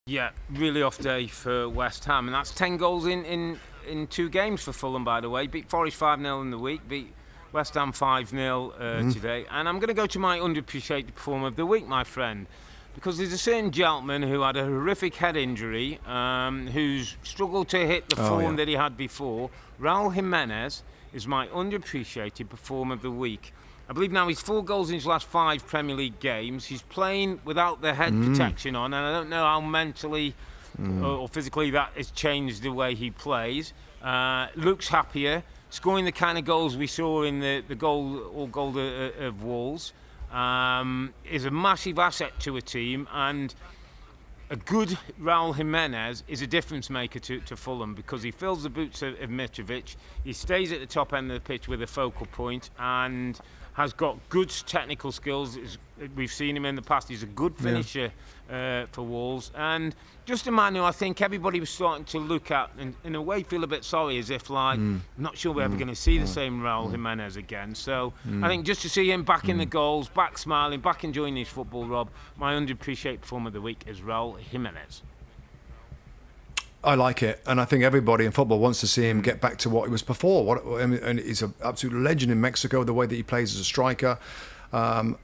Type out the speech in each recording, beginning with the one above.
Yeah, really off day for West Ham, and that's 10 goals in 2 games for Fulham, by the way. Beat Forest 5-0 in the week, beat West Ham 5-0 today. And I'm going to go to my underappreciated performer of the week, my friend, because there's a certain gentleman who had a horrific head injury, who's struggled to hit the form that he had before. Raul Jimenez is my underappreciated performer of the week. I believe now he's 4 goals in his last 5 Premier League games. He's playing without the head protection on, and I don't know how mentally or physically that has changed the way he plays. Looks happier, scoring the kind of goals we saw in the goal of Wolves. Is a massive asset to a team, and a good Raul Jimenez is a difference maker to Fulham, because he fills the boots of Mitrovic. He stays at the top end of the pitch with a focal point and has got good technical skills. We've seen him in the past. He's a good finisher for Wolves, and just a man who I think everybody was starting to look at and in a way feel a bit sorry, as if like, not sure we're ever going to see the same Raul Jimenez again. So I think just to see him back in the goals, back smiling, back enjoying his football, Rob, my underappreciated performer of the week is Raul Jimenez. I like it, and I think everybody in football wants to see him get back to what he was before. And he's an absolute legend in Mexico, the way that he plays as a striker. And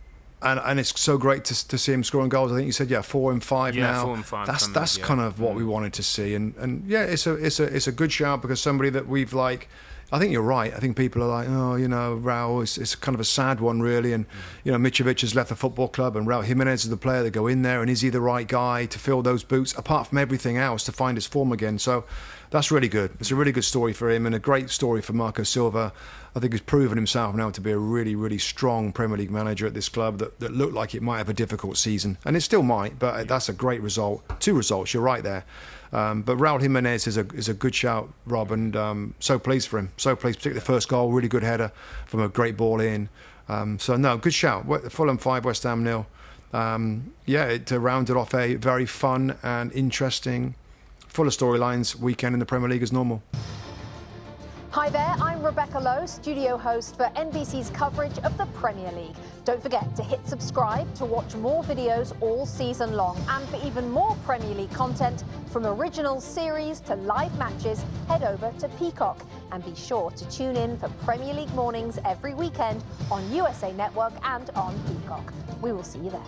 it's so great to see him scoring goals. I think you said 4 and 5 now. 4 and 5. That's kind of what we wanted to see, and yeah, it's a good shout, because somebody that we've like. I think you're right. I think people are like, oh, Raul, it's kind of a sad one, really. And, Mitrovic has left the football club, and Raul Jimenez is the player that go in there, and is he the right guy to fill those boots, apart from everything else, to find his form again? So that's really good. It's a really good story for him, and a great story for Marco Silva. I think he's proven himself now to be a really, really strong Premier League manager at this club that looked like it might have a difficult season. And it still might, but that's a great result. 2 results, you're right there. But Raul Jimenez is a good shout, Rob, and so pleased for him. So pleased, particularly the first goal, really good header from a great ball in. So no, good shout. Fulham 5, West Ham 0. It rounded off a very fun and interesting, full of storylines weekend in the Premier League as normal. Hi there, I'm Rebecca Lowe, studio host for NBC's coverage of the Premier League. Don't forget to hit subscribe to watch more videos all season long. And for even more Premier League content, from original series to live matches, head over to Peacock. And be sure to tune in for Premier League mornings every weekend on USA Network and on Peacock. We will see you there.